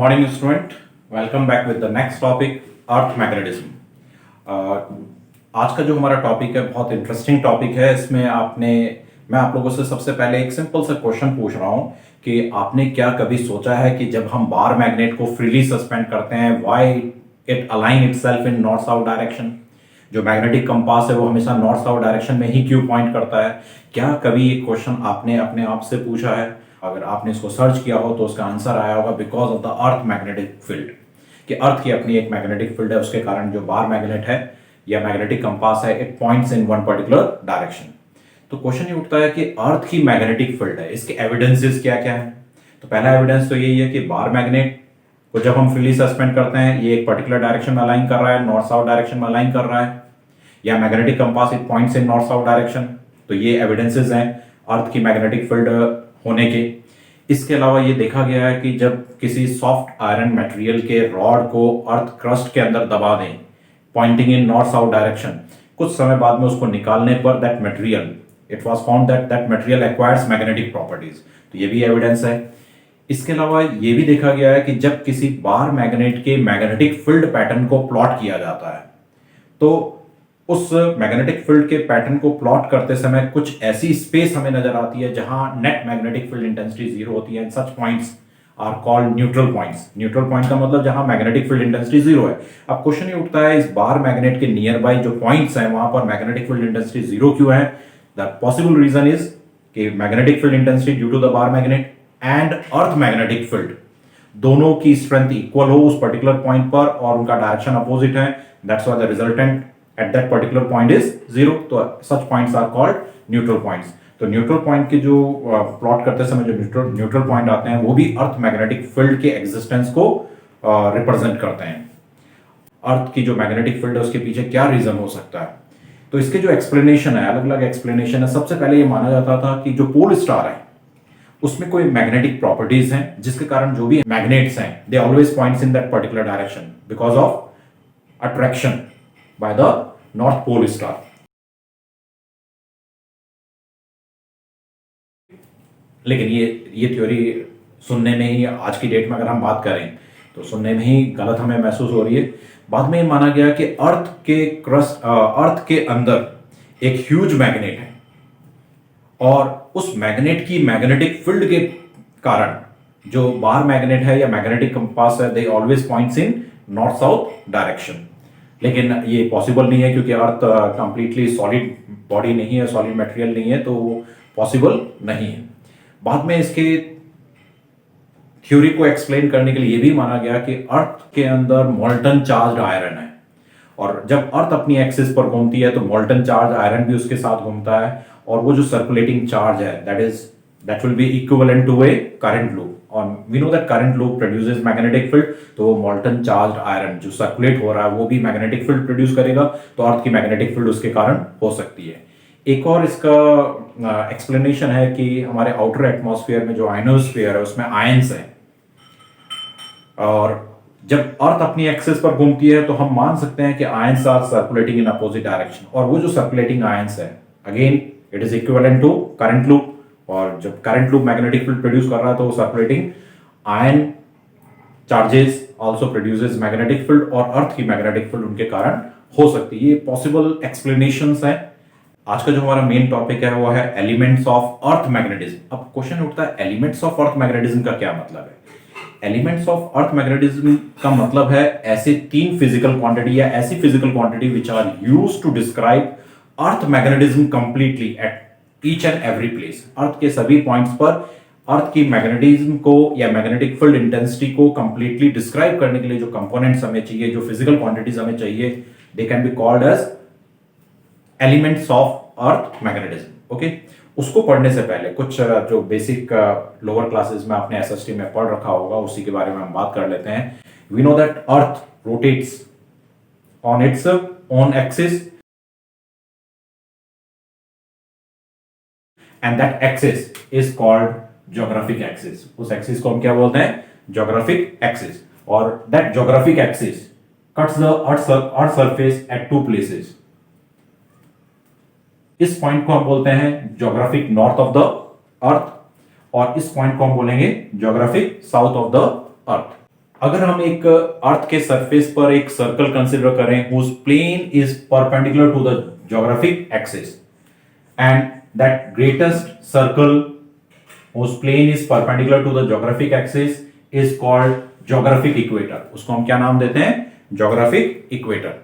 Morning student, welcome back with the next topic earth magnetism. आज का जो हमारा टॉपिक है बहुत इंटरेस्टिंग टॉपिक है। इसमें मैं आप लोगों से सबसे पहले एक सिंपल सा क्वेश्चन पूछ रहा हूं कि आपने क्या कभी सोचा है कि जब हम बार मैग्नेट को फ्रीली सस्पेंड करते हैं, why it align itself in north south direction. जो मैग्नेटिक कंपास है वो हमेशा नॉर्थ साउथ डायरेक्शन में ही क्यों पॉइंट करता है। क्या कभी ये क्वेश्चन आपने अपने आप से पूछा है? अगर आपने इसको सर्च किया हो तो उसका आंसर आया होगा because of the earth magnetic field. कि अर्थ की अपनी एक मैग्नेटिक फील्ड है, उसके कारण जो बार मैग्नेट है या मैग्नेटिक कंपास है, it points in one particular direction. तो क्वेश्चन ये उठता है कि अर्थ की मैग्नेटिक फील्ड है, इसके एविडेंसेस क्या क्या है। तो पहला एविडेंस तो यही है कि बार मैग्नेट को जब हम फ्रीली सस्पेंड करते हैं, ये एक पर्टिकुलर डायरेक्शन में अलाइन कर रहा है, नॉर्थ साउथ डायरेक्शन में अलाइन कर रहा है, या magnetic compass it points in north south direction. तो ये एविडेंसेस हैं अर्थ की मैग्नेटिक फील्ड होने के। इसके अलावा ये देखा गया है कि जब किसी सॉफ्ट आयरन मटेरियल के रॉड को अर्थ क्रस्ट के अंदर दबा दें pointing in north south direction, कुछ समय बाद में उसको निकालने पर that material it was found that material acquires magnetic properties. तो ये भी एविडेंस है। इसके अलावा ये भी देखा गया है कि जब किसी बार मैग्नेट के मैग्नेटिक फील्ड पैटर्न को प्लॉट किया जाता है तो उस मैग्नेटिक फील्ड के पैटर्न को प्लॉट करते समय कुछ ऐसी स्पेस हमें नजर आती है जहां net magnetic field intensity zero होती है। Such points are called neutral points. Neutral point का मतलब जहां मैग्नेटिक फील्ड इंटेंसिटी जीरो है। अब क्वेश्चन ये उठता है, इस बार मैग्नेट के नियर बाय जो पॉइंट्स हैं वहां पर मैग्नेटिक फील्ड इंटेंसिटी जीरो क्यों है? द पॉसिबल रीजन इज कि magnetic field intensity due to the bar magnet and earth magnetic field दोनों की स्ट्रेंथ इक्वल हो उस पर्टिकुलर पॉइंट पर और उनका डायरेक्शन अपोजिट है। That's why the resultant at that particular point is zero। तो such points are called neutral points। तो न्यूट्रल पॉइंट के जो प्लॉट करते समय जो न्यूट्रल पॉइंट आते हैं वो भी अर्थ मैग्नेटिक फील्ड के एग्जिस्टेंस को रिप्रेजेंट करते हैं। अर्थ की जो मैग्नेटिक फील्ड है उसके पीछे क्या रीजन हो सकता है? तो इसके जो एक्सप्लेनेशन है, अलग अलग एक्सप्लेनेशन है। सबसे पहले ये माना जाता था कि जो पोल स्टार है उसमें कोई मैग्नेटिक प्रॉपर्टीज हैं जिसके कारण जो भी मैग्नेट्स हैं they always points in that particular direction because of attraction by the North Pole star। लेकिन ये थ्योरी सुनने में ही आज की डेट में अगर हम बात करें तो सुनने में ही गलत हमें महसूस हो रही है। बाद में ये माना गया कि अर्थ के अंदर एक ह्यूज मैग्नेट है और उस मैग्नेट की मैग्नेटिक फील्ड के कारण जो बार मैग्नेट है या मैग्नेटिक कंपास है they always points in north south direction. लेकिन ये पॉसिबल नहीं है क्योंकि अर्थ कंप्लीटली सॉलिड बॉडी नहीं है, सॉलिड मटेरियल नहीं है, तो वो पॉसिबल नहीं है। बाद में इसके थ्योरी को एक्सप्लेन करने के लिए ये भी माना गया कि अर्थ के अंदर मोल्टन चार्ज आयरन है और जब अर्थ अपनी एक्सिस पर घूमती है तो मोल्टन चार्ज आयरन भी उसके साथ घूमता है और वो जो सर्कुलेटिंग चार्ज है that will be equivalent to a current loop और we know that current loop produces magnetic field। तो molten charged iron जो सर्कुलेट हो रहा है वो भी मैग्नेटिक फील्ड प्रोड्यूस करेगा, तो अर्थ की मैग्नेटिक फील्ड उसके कारण हो सकती है। एक और इसका एक्सप्लेनेशन है कि हमारे आउटर एटमॉस्फेयर में जो आयनोस्फेयर है उसमें आयंस है और जब अर्थ अपनी एक्सिस पर घूमती है तो हम मान सकते हैं कि ions are circulating in opposite direction और वो जो सर्कुलेटिंग आयंस है again it is equivalent to current loop और जब current loop magnetic field produce कर रहा है तो वो circulating ion charges also produces magnetic field और अर्थ की मैग्नेटिक फील्ड उनके कारण हो सकती है। ये पॉसिबल एक्सप्लेनेशंस हैं। आज का जो हमारा मेन टॉपिक है वो है एलिमेंट्स ऑफ अर्थ मैग्नेटिज्म। अब क्वेश्चन उठता है एलिमेंट्स ऑफ अर्थ मैग्नेटिज्म का क्या मतलब है? एलिमेंट्स ऑफ अर्थ मैग्नेटिज्म का मतलब है ऐसे तीन फिजिकल क्वांटिटी या ऐसी physical quantity which are used to describe earth magnetism completely at each and every place. Earth के सभी पॉइंट्स पर अर्थ की मैग्नेटिज्म को या मैग्नेटिक फील्ड इंटेंसिटी को कंप्लीटली डिस्क्राइब करने के लिए जो कंपोनेंट्स हमें चाहिए, जो फिजिकल क्वांटिटीज हमें चाहिए, they can be called as elements of earth magnetism. Okay, उसको पढ़ने से पहले कुछ जो बेसिक लोअर क्लासेस में आपने एसएसटी में पढ़ रखा होगा उसी के बारे में हम बात कर लेते हैं। We know that earth rotates on its own axis and that axis is called geographic axis। उस एक्सिस को हम क्या बोलते हैं? geographic axis। और that geographic axis cuts the earth surface at two places। इस पॉइंट को हम बोलते हैं geographic north of the earth और इस पॉइंट को हम बोलेंगे geographic south of the earth। अगर हम एक अर्थ के सरफेस पर एक सर्कल कंसिडर करें whose plane is perpendicular to the geographic axis and that greatest circle whose plane is perpendicular to the geographic axis is called geographic equator. उसको हम क्या नाम देते हैं? geographic equator.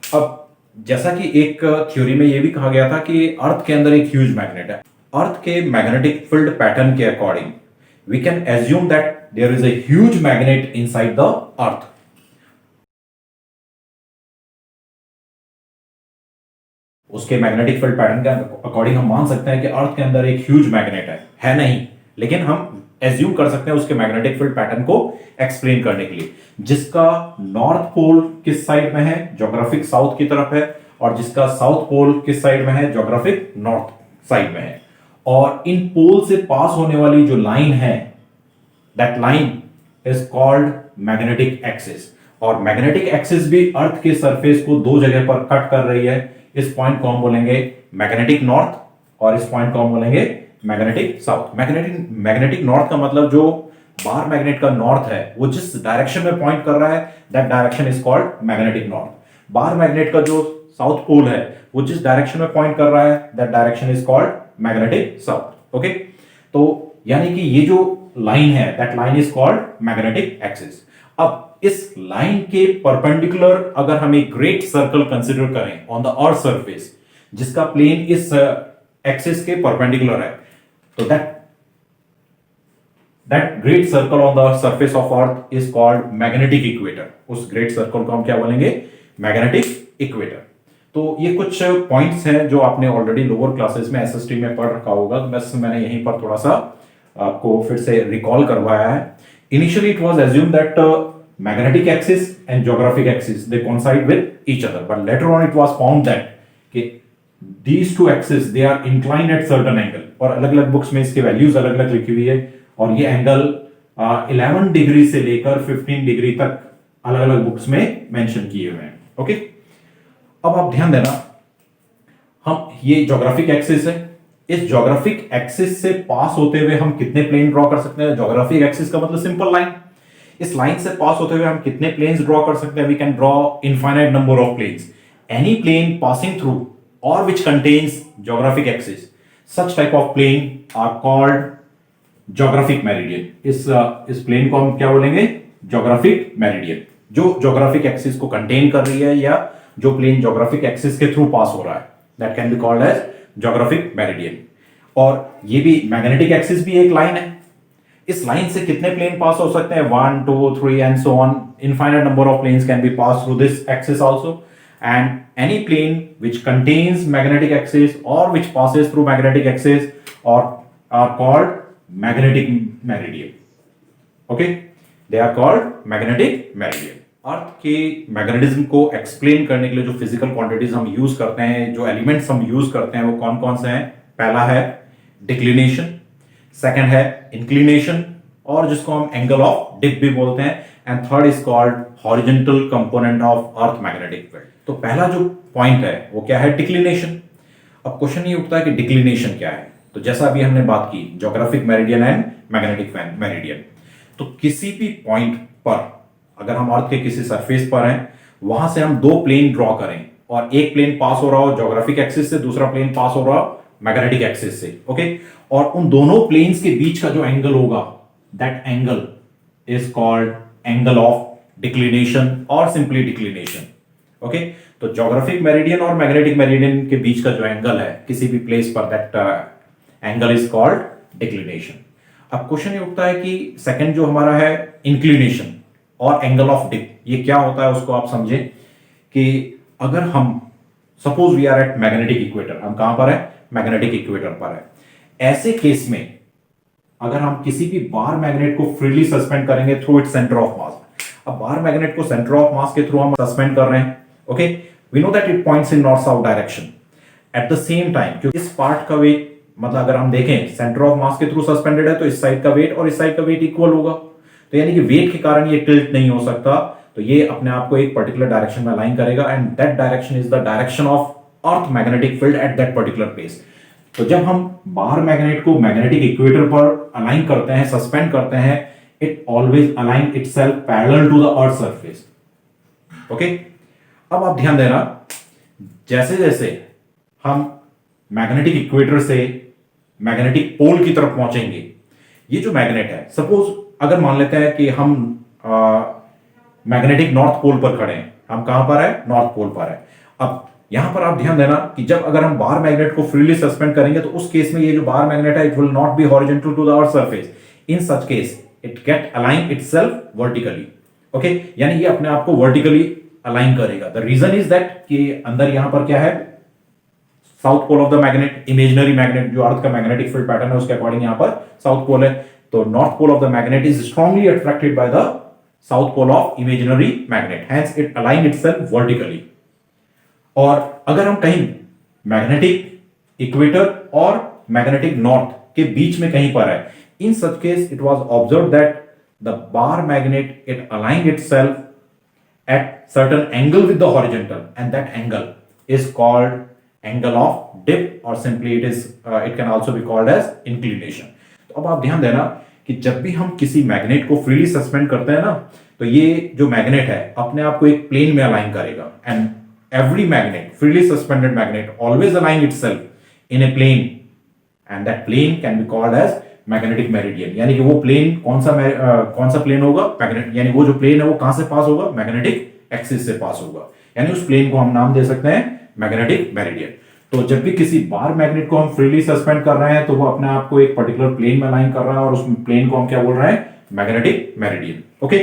अब जैसा कि एक थ्योरी में यह भी कहा गया था कि अर्थ के अंदर एक ह्यूज मैग्नेट है. अर्थ के मैग्नेटिक फील्ड पैटर्न के according we can assume that there is a huge magnet inside the earth. उसके मैग्नेटिक फील्ड पैटर्न के अकॉर्डिंग हम मान सकते हैं कि अर्थ के अंदर एक ह्यूज मैग्नेट है नहीं, लेकिन हम एज्यूम कर सकते हैं उसके मैग्नेटिक फील्ड पैटर्न को एक्सप्लेन करने के लिए, जिसका नॉर्थ पोल किस साइड में है? ज्योग्राफिक साउथ की तरफ है, और जिसका साउथ पोल किस साइड में है? ज्योग्राफिक नॉर्थ साइड में है. और इन पोल से पास होने वाली जो लाइन है, that line is called magnetic axis. और मैग्नेटिक एक्सिस भी अर्थ के सरफेस को दो जगह पर कट कर रही है. इस पॉइंट को हम बोलेंगे मैग्नेटिक नॉर्थ, और इस पॉइंट को हम बोलेंगे मैग्नेटिक साउथ. मैग्नेटिक नॉर्थ का मतलब जो बार मैग्नेट का नॉर्थ है वो जिस डायरेक्शन में पॉइंट कर रहा है, that direction is called magnetic north. Bar magnet का जो साउथ पोल है वो जिस डायरेक्शन में पॉइंट कर रहा है, that direction is called magnetic south. Okay, तो यानी कि ये जो लाइन है, that line is called magnetic axis. अब इस लाइन के परपेंडिकुलर अगर हम एक ग्रेट सर्कल कंसिडर करें ऑन द अर्थ सरफेस, जिसका प्लेन इस एक्सिस के परपेंडिकुलर है, तो that great circle on the surface of earth is called magnetic equator. उस ग्रेट सर्कल को हम क्या बोलेंगे? Magnetic equator. तो ये कुछ पॉइंट्स हैं जो आपने ऑलरेडी लोअर क्लासेस में एसएसटी में पढ़ रखा होगा, बस मैंने यहीं पर थोड़ा सा आपको फिर से रिकॉल करवाया है. Initially it was assumed that magnetic axis and geographic axis they coincide with each other, but later on it was found that कि these two axis they are inclined at certain angle. और अलग अलग books में इसके values अलग अलग लिखी हुई है, और ये एंगल 11 डिग्री से लेकर 15 डिग्री तक अलग अलग बुक्स में मेंशन किए हुए हैं. ओके, अब आप ध्यान देना, हम ये ज्योग्राफिक एक्सिस है, इस ज्योग्राफिक एक्सिस से पास होते हुए हम कितने प्लेन ड्रॉ कर सकते हैं? ज्योग्राफिक एक्सिस का मतलब सिंपल लाइन. इस लाइन से पास होते हुए हम कितने प्लेन्स ड्रॉ कर सकते हैं? We can draw infinite number of planes. Any plane passing through और which contains geographic axis, such type of plane are called geographic meridian. इस प्लेन को हम क्या बोलेंगे? Geographic meridian. जो ज्योग्राफिक एक्सिस को कंटेन कर रही है, या जो प्लेन ज्योग्राफिक एक्सिस के थ्रू पास हो रहा है, that can be called as geographic meridian. और ये भी मैग्नेटिक एक्सिस भी एक लाइन है. इस लाइन से कितने प्लेन पास हो सकते हैं? 1 2 3 and so on. Infinite number of planes can be pass through this axis also, and any plane which contains magnetic axis or which passes through magnetic axis or are called magnetic meridian. Okay, they are called magnetic meridian. अर्थ के magnetism को explain करने के लिए जो physical quantities हम use करते हैं, जो एलिमेंट्स हम यूज करते हैं, वो कौन कौन से हैं? पहला है डिक्लिनेशन, सेकंड है इंक्लिनेशन, और जिसको हम एंगल ऑफ डिप भी बोलते हैं, and third is called horizontal component of earth magnetic field. तो पहला जो पॉइंट है वो क्या है? डिक्लिनेशन. अब क्वेश्चन ये उठता है कि डिक्लिनेशन क्या है? तो जैसा अभी हमने बात की, geographic meridian and magnetic meridian. तो किसी भी पॉइंट पर अगर हम अर्थ के किसी सरफेस पर हैं, वहां से हम दो प्लेन ड्रॉ करें, और एक प्लेन पास हो रहा हो ज्योग्राफिक एक्सिस से, दूसरा प्लेन पास हो रहा हो मैग्नेटिक एक्सिस से. ओके, और उन दोनों प्लेन्स के बीच का जो एंगल होगा, that angle is called angle of declination और सिंपली डिक्लिनेशन. ओके, तो ज्योग्राफिक मेरिडियन और मैग्नेटिक मेरिडियन के बीच का जो एंगल है किसी भी प्लेस पर, that angle is called declination. अब क्वेश्चन ये उठता है कि सेकंड जो हमारा है इंक्लिनेशन और एंगल ऑफ डिप, ये क्या होता है? उसको आप समझें कि अगर हम suppose we are at magnetic equator, हम कहां पर है? मैग्नेटिक इक्वेटर पर है. ऐसे केस में अगर हम किसी भी बार मैग्नेट को फ्रीली सस्पेंड करेंगे through its centre of mass. अब बार मैग्नेट को सेंटर ऑफ मास के थ्रू हम सस्पेंड कर रहे हैं. Okay, we know that it points in north south direction. At the same time, क्योंकि इस पार्ट का वेट, मतलब अगर हम देखें सेंटर ऑफ मास के थ्रू सस्पेंडेड है, तो इस साइड का वेट और इस साइड का वेट इक्वल होगा. तो यानी कि वेट के कारण ये टिल्ट नहीं हो सकता, तो ये अपने आप को एक पर्टिकुलर डायरेक्शन में अलाइन करेगा, and that direction is the direction of earth magnetic field at that particular place. तो जब हम बाहर मैग्नेट को मैग्नेटिक इक्वेटर पर अलाइन करते हैं, सस्पेंड करते हैं, it always align itself parallel to the earth surface. Okay, अब आप ध्यान देना, जैसे जैसे हम मैग्नेटिक इक्वेटर से मैग्नेटिक पोल की तरफ पहुंचेंगे, ये जो मैग्नेट है, सपोज अगर मान लेते हैं कि हम मैग्नेटिक नॉर्थ पोल पर खड़े हैं, हम कहां पर है, नॉर्थ पोल पर है। अब यहां पर आप ध्यान देना कि जब अगर हम बार मैग्नेट को फ्रीली सस्पेंड करेंगे तो उस केस में ये जो बार मैग्नेट है, it will not be horizontal to the earth surface. In such case it get align itself vertically. Okay, यानी ये अपने आप को वर्टिकली अलाइन करेगा। द रीजन इज दैट कि अंदर यहां पर क्या है, south pole of the magnet, imaginary magnet, जो अर्थ का मैग्नेटिक फील्ड पैटर्न है उसके अकॉर्डिंग यहां पर साउथ पोल है, तो north pole of the magnet is strongly attracted by the south pole of imaginary magnet, hence it align itself vertically. और अगर हम कहीं मैग्नेटिक इक्वेटर और मैग्नेटिक नॉर्थ के बीच में कहीं पर है, in such case it was observe that the bar magnet it align itself at certain angle with the horizontal, and that angle is called angle of dip, or simply it can also be called as inclination. तो अब आप ध्यान देना कि जब भी हम किसी मैग्नेट को फ्रीली सस्पेंड करते हैं ना, तो ये जो मैग्नेट है अपने आप को एक प्लेन में अलाइन करेगा, and every magnet, freely suspended magnet always align itself in a plane, and that plane can be called as magnetic meridian. यानी कि वो प्लेन कौन सा प्लेन होगा, मैग्नेट, यानी वो जो प्लेन है वो कहां से पास होगा, मैग्नेटिक एक्सिस से पास होगा, यानी उस प्लेन को हम नाम दे सकते हैं मैग्नेटिक मेरिडियन। तो जब भी किसी बार मैग्नेट को हम फ्रीली सस्पेंड कर रहे हैं तो वो अपने आप को एक पर्टिकुलर प्लेन में अलाइन कर रहा है, और उस प्लेन को हम क्या बोल रहे हैं, मैग्नेटिक मेरिडियन। ओके,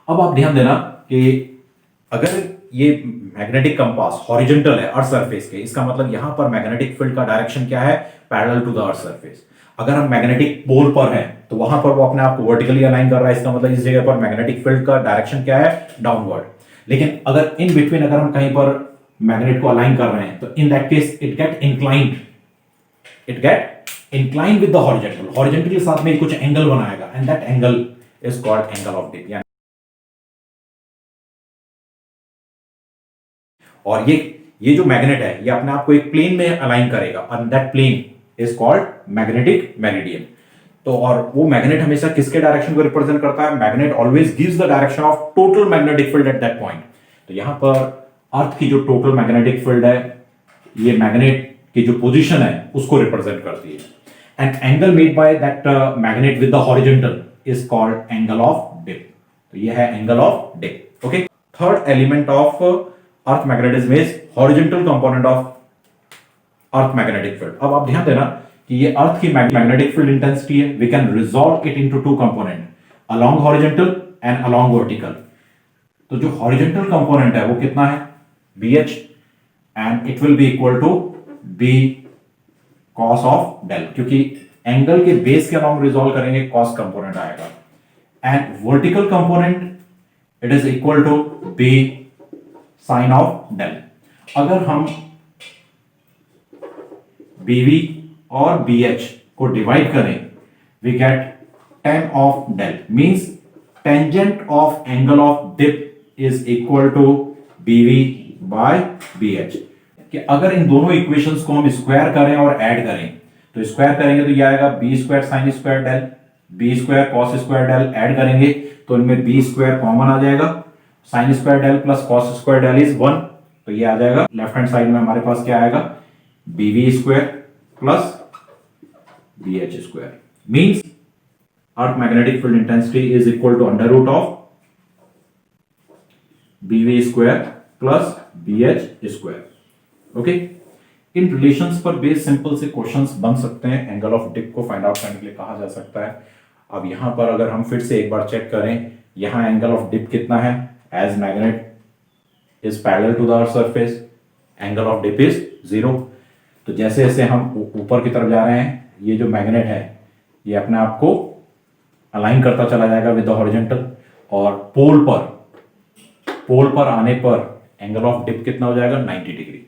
अब आप ध्यान देना कि अगर ये मैग्नेटिक कंपास हॉरिजॉन्टल है अर्थ सरफेस के, इसका मतलब यहां पर मैग्नेटिक फील्ड का डायरेक्शन क्या है, parallel to the earth surface. अगर हम मैग्नेटिक पोल पर हैं तो वहां पर वो अपने आप को वर्टिकली अलाइन कर रहा है, इसका मतलब इस जगह पर मैग्नेटिक फील्ड का डायरेक्शन क्या है, डाउनवर्ड। लेकिन अगर इन बिटवीन अगर हम कहीं पर मैग्नेट को अलाइन कर रहे हैं तो in that case it get inclined with the horizontal, horizontal के साथ में कुछ एंगल बनाएगा, and that angle is called angle of dip. और ये जो मैग्नेट है ये अपने आप को एक प्लेन में अलाइन करेगा, and that plane is called magnetic meridian. तो और वो मैग्नेट हमेशा किसके डायरेक्शन को रिप्रेजेंट करता है, magnet always gives the direction of total magnetic field at that point. तो यहां पर अर्थ की जो टोटल मैग्नेटिक फील्ड है, ये मैग्नेट की जो पोजीशन है उसको रिप्रेजेंट करती है, and angle made by that magnet with the horizontal is called angle of dip. तो ये है angle of dip. Okay, third element of earth magnetism is horizontal component of earth magnetic field. अब आप ध्यान देना कि ये अर्थ की मैग्नेटिक फील्ड इंटेंसिटी है, we can resolve it into two component, along horizontal and along vertical. तो जो हॉरिजॉन्टल कंपोनेंट है वो कितना है, BH, and it will be equal to B cos of del, क्योंकि एंगल के बेस के अलोंग रिजॉल्व करेंगे cos कंपोनेंट आएगा, and vertical component it is equal to B sin of del. अगर हम BV और BH को डिवाइड करें, we get tan of del, means tangent of angle of dip is equal to BV by BH। कि अगर इन दोनों equations को हम स्क्वायर करें और ऐड करें, तो स्क्वायर करेंगे तो ये आएगा B square sine square del, B square cos square del, add करेंगे तो इनमें B स्क्वायर कॉमन आ जाएगा, sine square del plus cos square del is 1, तो ये आ जाएगा। लेफ्ट हैंड साइड में हमारे पास क्या आएगा, BV square plus BH square, means earth magnetic field intensity is equal to under root of BV square plus BH square. Okay, इन relations पर base simple से क्वेश्चंस बन सकते हैं, एंगल ऑफ डिप को फाइंड आउट करने के लिए कहा जा सकता है। अब यहां पर अगर हम फिर से एक बार चेक करें, यहां एंगल ऑफ डिप कितना है, as magnet is parallel to the earth surface, angle of dip is 0। तो जैसे जैसे हम ऊपर की तरफ जा रहे हैं, ये जो मैग्नेट है ये अपने आप को अलाइन करता चला जाएगा विद द हॉरिजॉन्टल, और पोल पर आने पर एंगल ऑफ डिप कितना हो जाएगा, 90 डिग्री।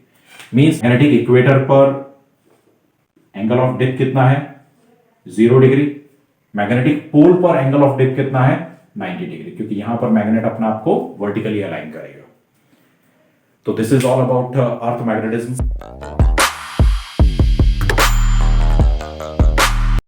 मींस मैग्नेटिक इक्वेटर पर एंगल ऑफ डिप कितना है, 0 डिग्री। मैग्नेटिक पोल पर एंगल ऑफ डिप कितना है, 90 डिग्री, क्योंकि यहां पर मैग्नेट अपने आप को वर्टिकली अलाइन करेगा। तो this is all about earth magnetism.